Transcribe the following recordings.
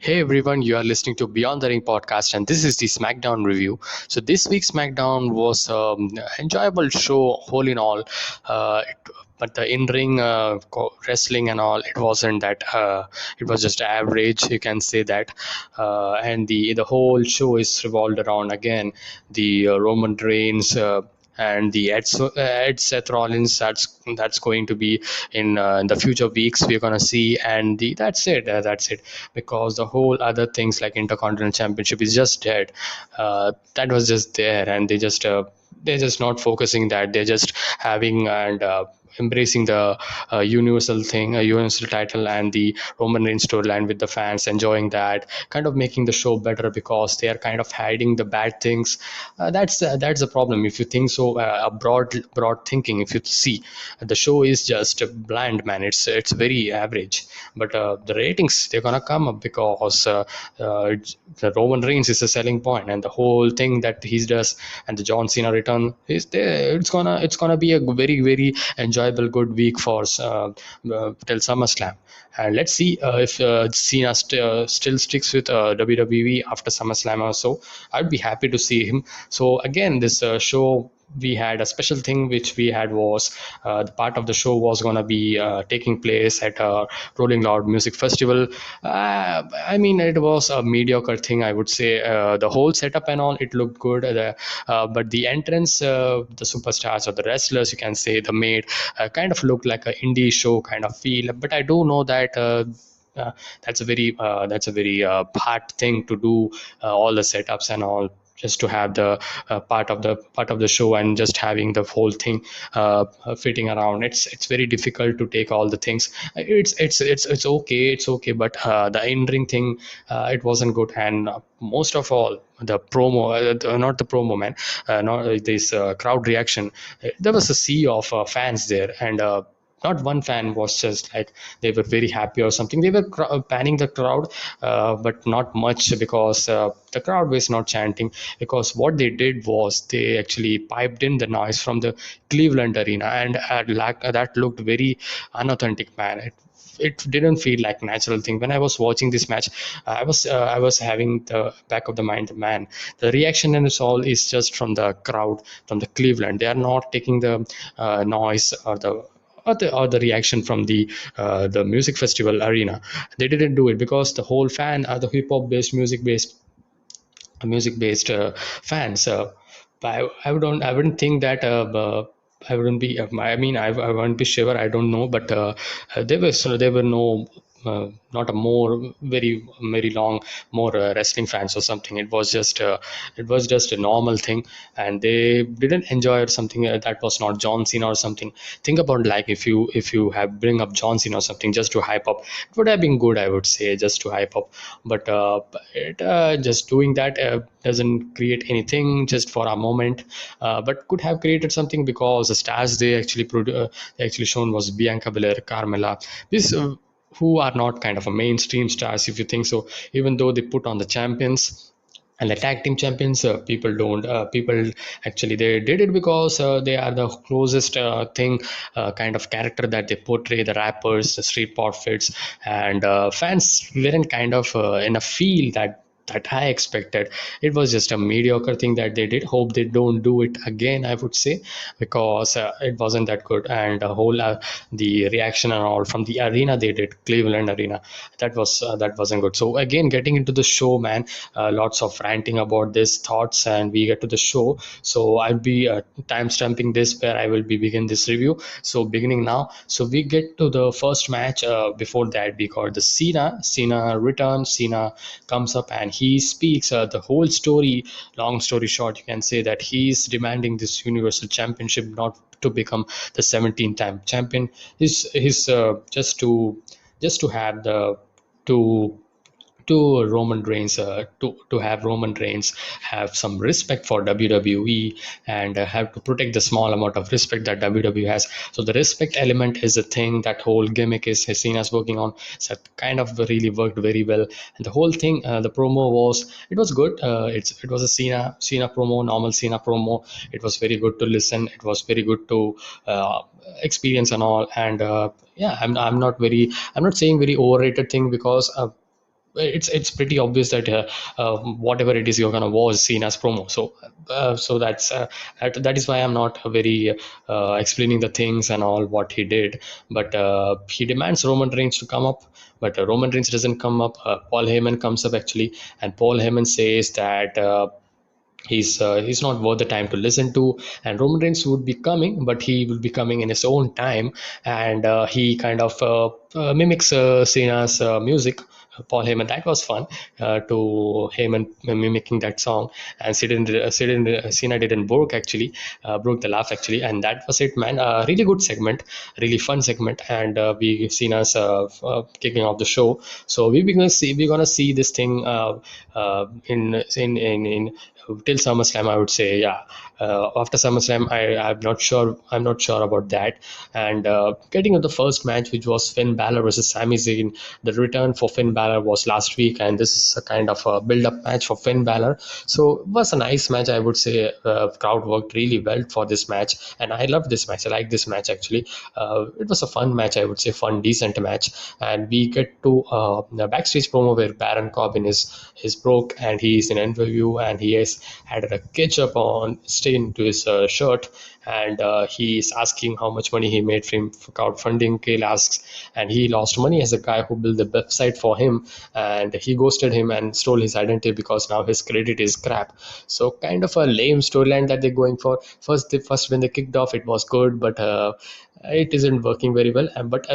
Hey everyone, you are listening to Beyond the Ring podcast, and this is the SmackDown review. So this week's SmackDown was enjoyable show, whole in all. But the in-ring wrestling and all, it wasn't that. It was just average, you can say that. And the whole show is revolved around again the Roman Reigns. And the Ed Seth Rollins that's going to be in the future weeks we're gonna see, and that's it because the whole other things like Intercontinental Championship is just dead. That was just there, and they're just not focusing that. They're just having and embracing the universal thing, a universal title, and the Roman Reigns storyline with the fans enjoying that, kind of making the show better because they are kind of hiding the bad things. That's the problem. If you think so, a broad thinking. If you see, the show is just bland, man. It's very average, but the ratings they're gonna come up because the Roman Reigns is a selling point, and the whole thing that he does, and the John Cena return is there. It's gonna be a very enjoyable good week for till SummerSlam. And let's see if Cena still sticks with WWE after SummerSlam or so. I'd be happy to see him. So again, this show, we had a special thing which we had was the part of the show was going to be taking place at a Rolling Loud Music Festival. I mean, it was a mediocre thing, I would say. The whole setup and all, it looked good. But the entrance, the superstars or the wrestlers, you can say, the maid, kind of looked like an indie show kind of feel. But I do know that. Uh, that's a very hard thing to do, all the setups and all, just to have the part of the show and just having the whole thing fitting around. It's very difficult to take all the things. It's okay, but the in-ring thing, it wasn't good. And most of all, the promo, not the promo, man, not this crowd reaction. There was a sea of fans there, and not one fan was just like they were very happy or something. They were panning the crowd, but not much, because the crowd was not chanting. Because what they did was they actually piped in the noise from the Cleveland arena, and that looked very unauthentic, man. It didn't feel like natural thing. When I was watching this match, I was having the back of the mind, man, the reaction and all is just from the crowd from the Cleveland. They are not taking the noise or the reaction from the music festival arena. They didn't do it because the whole fan are the hip hop based music based fans. I wouldn't think that. I wouldn't be. I mean, I wouldn't be sure. I don't know, but there were no. Not a more very long more wrestling fans or something. It was just a normal thing, and they didn't enjoy something that was not John Cena or something. Think about, like, if you have bring up John Cena or something just to hype up, it would have been good, I would say, just to hype up. But just doing that doesn't create anything, just for a moment. But could have created something, because the stars they actually shown was Bianca Belair, Carmella, this who are not kind of a mainstream stars, if you think so. Even though they put on the champions and the tag team champions, people don't people actually, they did it because they are the closest thing, kind of character that they portray, the rappers, the street profits. And fans weren't kind of in a feel that I expected. It was just a mediocre thing that they did. Hope they don't do it again, I would say, because it wasn't that good. And the reaction and all from the arena they did, Cleveland arena, that wasn't good. So again, getting into the show, man, lots of ranting about this thoughts, and we get to the show. So I'll be time stamping this where I will be begin this review. So beginning now. So we get to the first match. Before that, we got the Cena returns. Cena comes up and he speaks the whole story. Long story short, you can say that he's demanding this Universal Championship, not to become the 17th time champion. He's just to have the to Roman Reigns, to have Roman Reigns have some respect for WWE, and have to protect the small amount of respect that WWE has. So the respect element is a thing that whole gimmick is Cena's working on. So it kind of really worked very well, and the whole thing, the promo it was good. It was a Cena promo, normal Cena promo. It was very good to listen. It was very good to experience and all. And yeah, I'm not saying very overrated thing, because it's pretty obvious that whatever it is you're gonna watch seen as promo. So that is why I'm not very explaining the things and all what he did. But he demands Roman Reigns to come up, but Roman Reigns doesn't come up. Paul Heyman comes up actually, and Paul Heyman says that he's not worth the time to listen to, and Roman Reigns would be coming, but he will be coming in his own time. And he kind of mimics Cena's music. Paul Heyman, that was fun to Heyman mimicking that song, and Cena didn't broke the laugh actually, and that was it, man. Really good segment, really fun segment, and we Cena's kicking off the show. So we're gonna see this thing in till SummerSlam, I would say. Yeah, after SummerSlam, I'm not sure about that. And getting to the first match, which was Finn Balor versus Sami Zayn. The return for Finn Balor was last week, and this is a kind of a build-up match for Finn Balor. So it was a nice match, I would say. Crowd worked really well for this match, and I love this match. I like this match actually. It was a fun match, I would say, fun, decent match. And we get to the backstage promo where Baron Corbin is broke, and he is in an interview, and he has added a ketchup on stain to his shirt, and he is asking how much money he made from crowdfunding. Kale asks, and he lost money as a guy who built the website for him, and he ghosted him and stole his identity because now his credit is crap. So kind of a lame storyline that they're going for. First when they kicked off, it was good, but it isn't working very well. But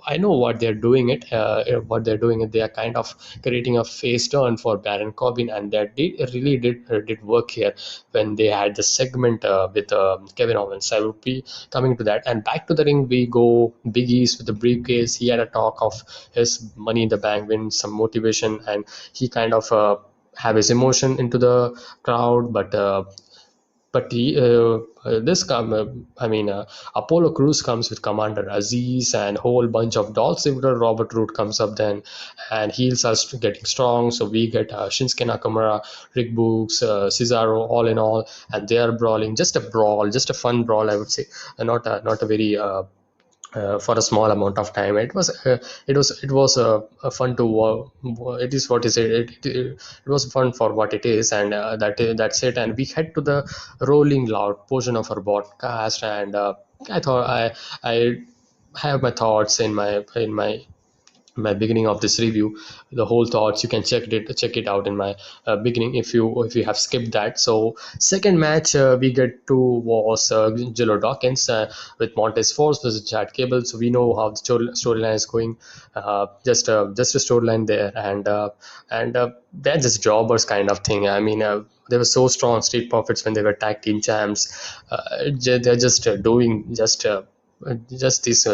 I know what they're doing. They are kind of creating a face turn for Baron Corbin, and that really did work here when they had the segment with Kevin Owens. I would be coming to that. And back to the ring we go. Big E's with the briefcase. He had a talk of his Money in the Bank win, some motivation, and he kind of have his emotion into the crowd. But this come I mean Apollo Crews comes with Commander Aziz and whole bunch of Dolph Ziggler. Robert Roode comes up then and heals us to getting strong. So we get Shinsuke Nakamura, Rick Books, Cesaro, all in all, and they are brawling. Just a brawl, just a fun brawl, I would say. Not a very for a small amount of time. It was fun to it is what is it was fun for what it is. And that's it. And we head to the Rolling Loud portion of our broadcast. And I thought I have my thoughts in my beginning of this review. The whole thoughts, you can check it out in my beginning if you have skipped that. So second match we get to was Jello Dawkins with Montez Force versus Chad Cable. So we know how the storyline is going. Just a storyline there. And they're just jobbers kind of thing. I mean, they were so strong, Street Profits, when they were tag team champs. They're just doing just this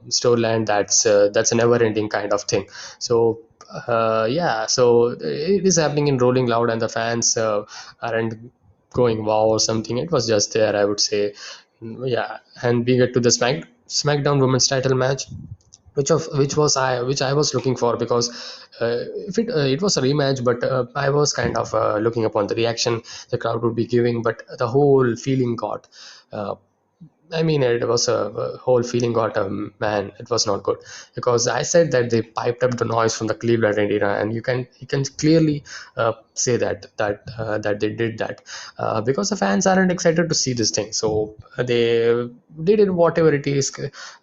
storyline that's a never ending kind of thing. So yeah, so it is happening in Rolling Loud, and the fans aren't going wow or something. It was just there, I would say. Yeah. And we get to the SmackDown Women's title match, which I was looking for, because if it was a rematch, but I was kind of looking upon the reaction the crowd would be giving. But the whole feeling got uh, I mean, it was a whole feeling got man. It was not good, because I said that they piped up the noise from the Cleveland arena, and you can clearly say that they did that because the fans aren't excited to see this thing. So they did it whatever it is.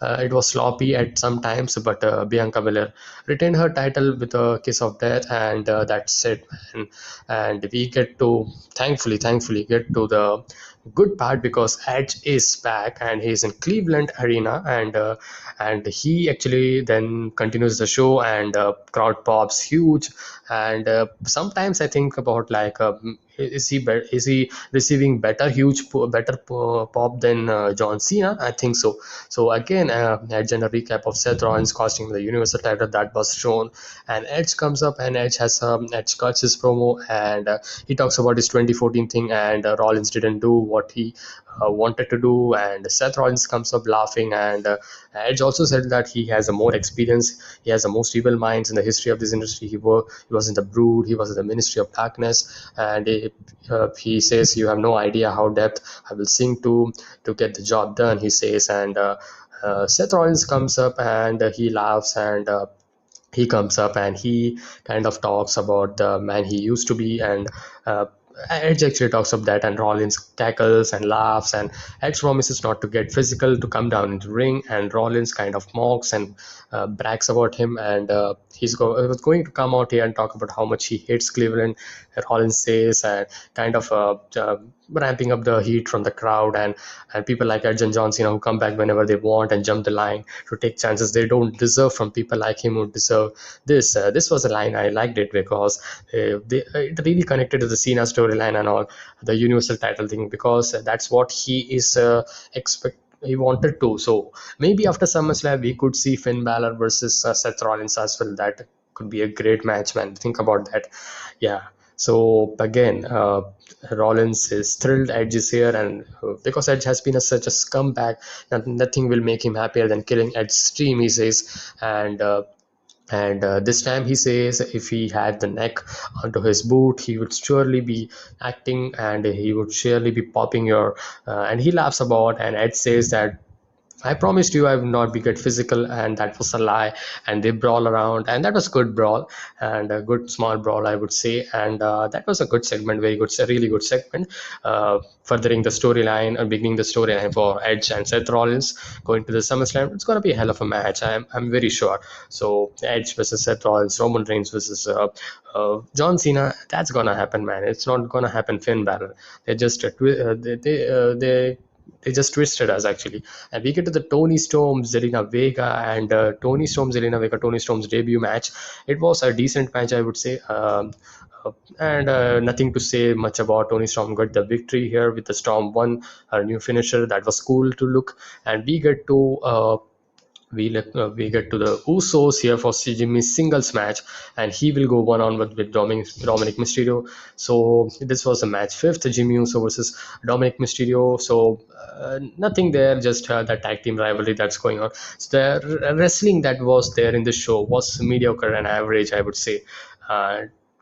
It was sloppy at some times, but Bianca Belair retained her title with a kiss of death, and that's it, man. And we get to thankfully get to the good part, because Edge is back and he's in Cleveland Arena. And he actually then continues the show, and crowd pops huge. And sometimes I think about, like, is he receiving better pop than John Cena? I think so. So again, Edge and a recap of Seth Rollins costing the Universal title, that was shown. And Edge comes up, and Edge cuts his promo, and he talks about his 2014 thing, and Rollins didn't do what he wanted to do. And Seth Rollins comes up laughing, and Edge also said that he has a more experience, he has the most evil minds in the history of this industry. He was in the Brood, he was in the Ministry of Darkness. And he says, you have no idea how depth I will sing to get the job done, he says. And Seth Rollins comes up, and he laughs, and he comes up and he kind of talks about the man he used to be, and uh, Edge actually talks of that, and Rollins cackles and laughs, and Edge promises not to get physical, to come down into the ring, and Rollins kind of mocks and brags about him, and was going to come out here and talk about how much he hates Cleveland. Rollins says, and kind of ramping up the heat from the crowd, and people like Edge and John Cena who come back whenever they want and jump the line to take chances they don't deserve from people like him who deserve this. This was a line I liked it because it really connected to the Cena storyline and all, the Universal title thing, because that's what he is expect. He wanted to. So maybe after SummerSlam we could see Finn Balor versus Seth Rollins as well. That could be a great match, man. Think about that. Yeah. So again, Rollins is thrilled Edge is here, and because Edge has been such a scumbag, nothing will make him happier than killing Edge's team, he says. And this time he says if he had the neck onto his boot, he would surely be acting, and he would surely be popping your. And he laughs about, and Edge says that I promised you I would not be get physical, and that was a lie. And they brawl around, and that was good brawl, and a good small brawl, I would say. And that was a good segment, very good, a really good segment, furthering the storyline, beginning the storyline for Edge and Seth Rollins going to the SummerSlam. It's going to be a hell of a match. I'm very sure. So Edge versus Seth Rollins, Roman Reigns versus John Cena. That's gonna happen, man. It's not gonna happen. Finn Balor. They just they just twisted us actually, and we get to the Tony Storm Zelina Vega, and Tony Storm's debut match. It was a decent match, I would say. And nothing to say much about. Tony Storm got the victory here with the Storm 1, her new finisher. That was cool to look. And we get to we get to the Usos here for Jimmy's singles match, and he will go one on one with Dominic Mysterio. So this was a match fifth, Jimmy Uso versus Dominic Mysterio. So nothing there, just the tag team rivalry that's going on. So the wrestling that was there in the show was mediocre and average, I would say.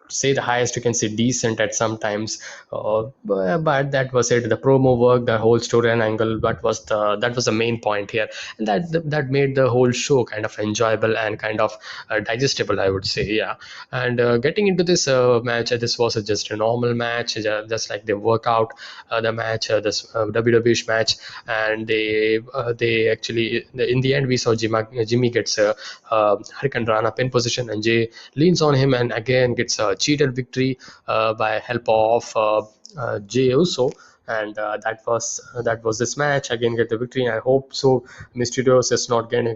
Say the highest, you can say decent at sometimes, but that was it. The promo work, the whole story and angle, that was the main point here, and that made the whole show kind of enjoyable and kind of digestible, I would say. Yeah. And getting into this match, this was just a normal match, just like they work out the match, this WWE match, and they actually, in the end we saw Jimmy gets Hurricane Rana pin position, and Jay leans on him and again gets a cheated victory by help of Jey Uso. And that was this match. Again, get the victory. I hope so. Mysterios is not gonna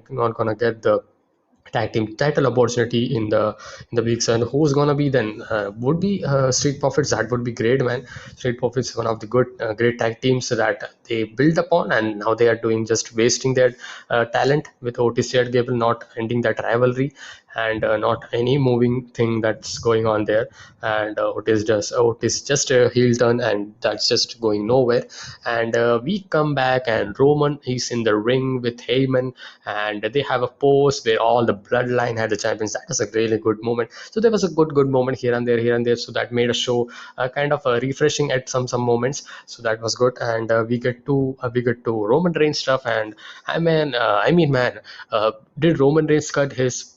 get the tag team title opportunity in the weeks, and who's gonna be then? Would be Street Profits. That would be great, man. Street Profits is one of the great tag teams that they build upon, and now they are doing just wasting their talent with Otis and Gable, not ending that rivalry, and not any moving thing that's going on there. And Otis just a heel turn, and that's just going nowhere. And we come back, and Roman is in the ring with Heyman, and they have a pose where all the bloodline had the champions. That was a really good moment. So there was a good moment here and there. So that made a show kind of refreshing at some moments. So that was good. And we get to Roman Reigns stuff, and I mean, man, did Roman Reigns cut his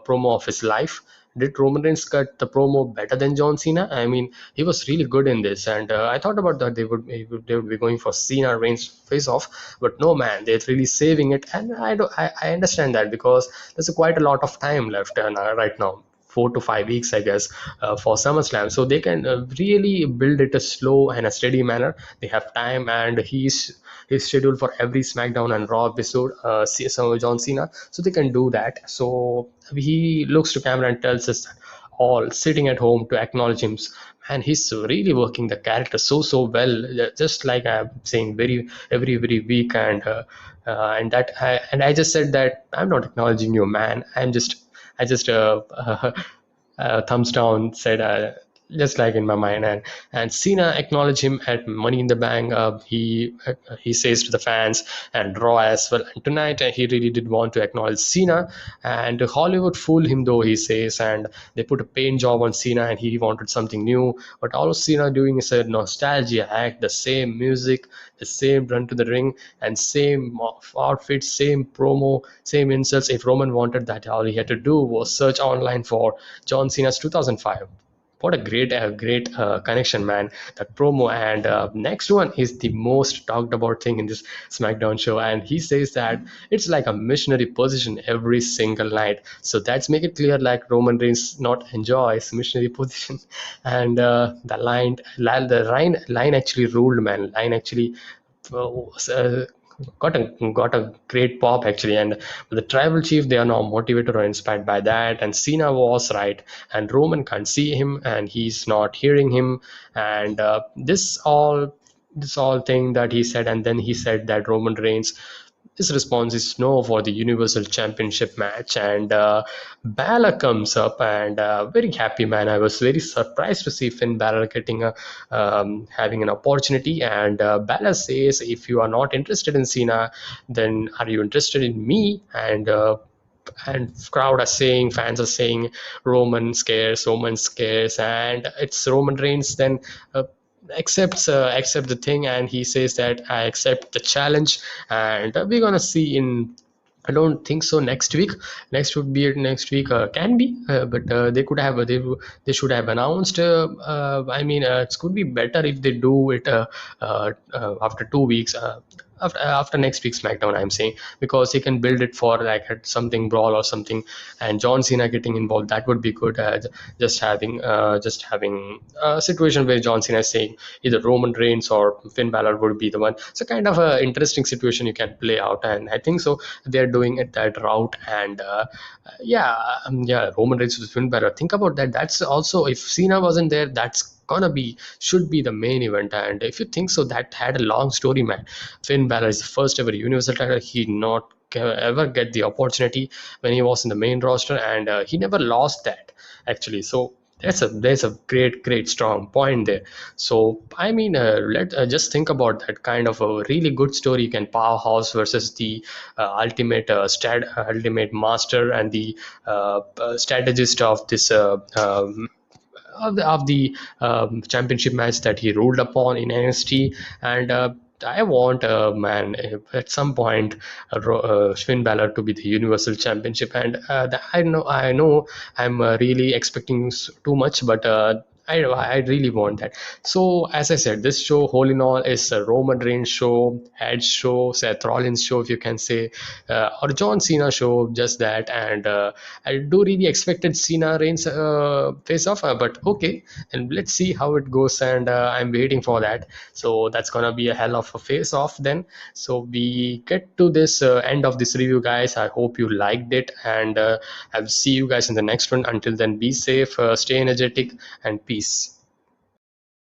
promo of his life? Did Roman Reigns cut the promo better than John Cena? I mean, he was really good in this, and I thought about that they would be going for Cena Reigns face off, but no, man, they're really saving it, and I understand that because there's quite a lot of time left right now. 4 to 5 weeks, I guess, for SummerSlam. So they can really build it a slow and a steady manner. They have time, and he's scheduled for every SmackDown and Raw episode. So John Cena, so they can do that. So he looks to camera and tells us all sitting at home to acknowledge him, and he's really working the character so well, just like I'm saying every week. And I just said that I'm not acknowledging you, man. I just thumbs down said just like in my mind. And Cena acknowledged him at Money in the Bank. He says to the fans and Raw as well. And tonight he really did want to acknowledge Cena, and Hollywood fooled him though, he says, and they put a paint job on Cena and he wanted something new. But all Cena doing is a nostalgia act, the same music, the same run to the ring, and same outfits, same promo, same insults. If Roman wanted that, all he had to do was search online for John Cena's 2005. What a great connection, man! That promo. And next one is the most talked about thing in this SmackDown show, and he says that it's like a missionary position every single night. So that's make it clear, like Roman Reigns not enjoys missionary position. And the line actually ruled, man. Line actually uh, got a great pop actually. And the tribal chief, they are now motivated or inspired by that. And Cena was right, and Roman can't see him and he's not hearing him. And this all thing that he said, and then he said that Roman Reigns, his response is no for the Universal Championship match. And Balor comes up, and very happy, man. I was very surprised to see Finn Balor getting having an opportunity. And Balor says, if you are not interested in Cena, then are you interested in me? And crowd are saying, fans are saying, Roman scares, and it's Roman Reigns then accept the thing, and he says that I accept the challenge. And we're gonna see in, I don't think so next week. Next week can be, but they should have announced. I mean, it could be better if they do it after 2 weeks. After next week's SmackDown, I'm saying, because he can build it for like something brawl or something, and John Cena getting involved, that would be good. Just having a situation where John Cena is saying either Roman Reigns or Finn Balor would be the one. So kind of a interesting situation you can play out, and I think so they're doing it that route. And yeah, Roman Reigns with Finn Balor. Think about that. That's also, if Cena wasn't there, that's gonna be, should be the main event. And if you think so, that had a long story, man. Finn Balor is the first ever Universal title. He not ever get the opportunity when he was in the main roster, and he never lost that actually. So there's a great strong point there. So I mean, let just think about that kind of a really good story. You can powerhouse versus the ultimate master and the strategist of this championship match that he ruled upon in NXT. And I want, man, at some point, Finn Balor to be the Universal Championship. And I know, I'm really expecting too much, but I really want that. So as I said, this show, whole in all, is a Roman Reigns show, Edge show, Seth Rollins show, if you can say, or John Cena show, just that. And I do really expected Cena Reigns face off, but okay, and let's see how it goes. And I'm waiting for that. So that's gonna be a hell of a face off then. So we get to this end of this review, guys. I hope you liked it, and I'll see you guys in the next one. Until then, be safe, stay energetic, and peace.